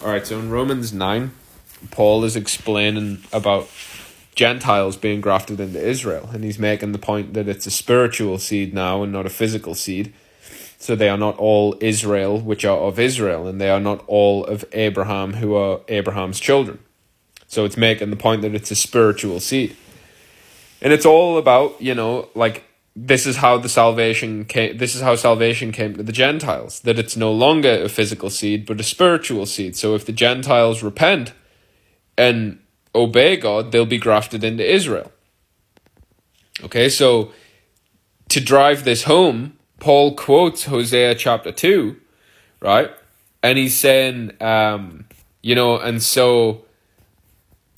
All right, so in Romans 9, Paul is explaining about Gentiles being grafted into Israel, and he's making the point that it's a spiritual seed now and not a physical seed. So they are not all Israel, which are of Israel, and they are not all of Abraham, who are Abraham's children. So it's making the point that it's a spiritual seed. And it's all about, this is how salvation came to the Gentiles, that it's no longer a physical seed, but a spiritual seed. So if the Gentiles repent and obey God, they'll be grafted into Israel. Okay, so to drive this home, Paul quotes Hosea chapter 2, right? And he's saying, and so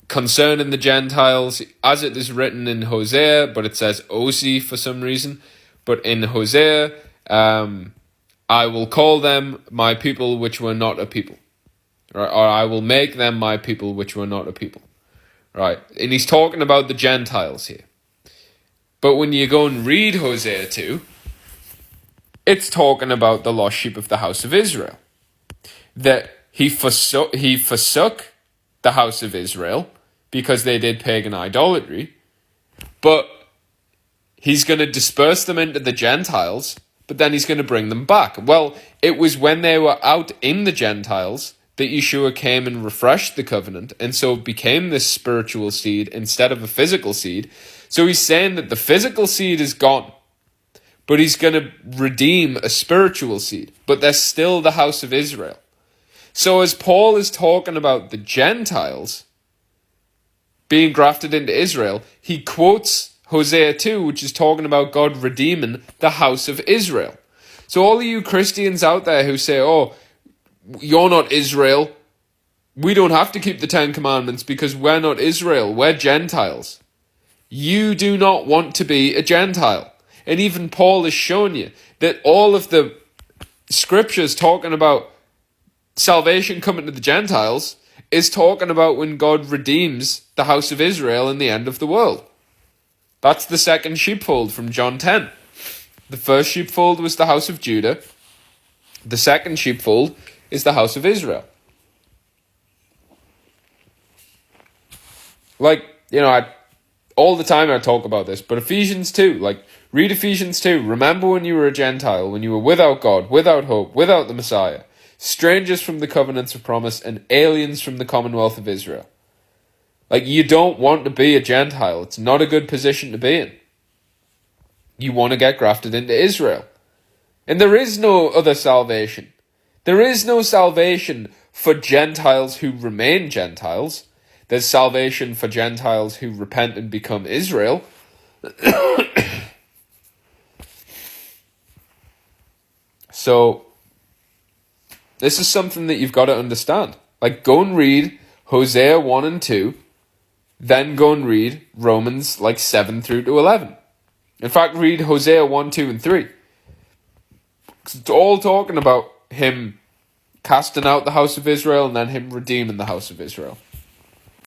concerning the Gentiles, as it is written in Hosea, but it says Osi for some reason, but in Hosea, I will call them my people which were not a people, right? Or I will make them my people which were not a people, right? And he's talking about the Gentiles here. But when you go and read Hosea 2, it's talking about the lost sheep of the house of Israel. That he forsook the house of Israel because they did pagan idolatry, but he's going to disperse them into the Gentiles, but then he's going to bring them back. Well, it was when they were out in the Gentiles that Yeshua came and refreshed the covenant, and so it became this spiritual seed instead of a physical seed. So he's saying that the physical seed is gone, but he's going to redeem a spiritual seed, but they're still the house of Israel. So as Paul is talking about the Gentiles being grafted into Israel, he quotes Hosea 2, which is talking about God redeeming the house of Israel. So all of you Christians out there who say, oh, you're not Israel, we don't have to keep the Ten Commandments because we're not Israel, we're Gentiles. You do not want to be a Gentile. And even Paul is showing you that all of the scriptures talking about salvation coming to the Gentiles is talking about when God redeems the house of Israel in the end of the world. That's the second sheepfold from John 10. The first sheepfold was the house of Judah. The second sheepfold is the house of Israel. All the time I talk about this, but Ephesians 2, read Ephesians 2. Remember when you were a Gentile, when you were without God, without hope, without the Messiah, strangers from the covenants of promise, and aliens from the commonwealth of Israel. You don't want to be a Gentile. It's not a good position to be in. You want to get grafted into Israel. And there is no other salvation. There is no salvation for Gentiles who remain Gentiles. There's salvation for Gentiles who repent and become Israel. So, this is something that you've got to understand. Go and read Hosea 1 and 2, then go and read Romans 7 through to 11. In fact, read Hosea 1, 2, and 3. It's all talking about him casting out the house of Israel and then him redeeming the house of Israel.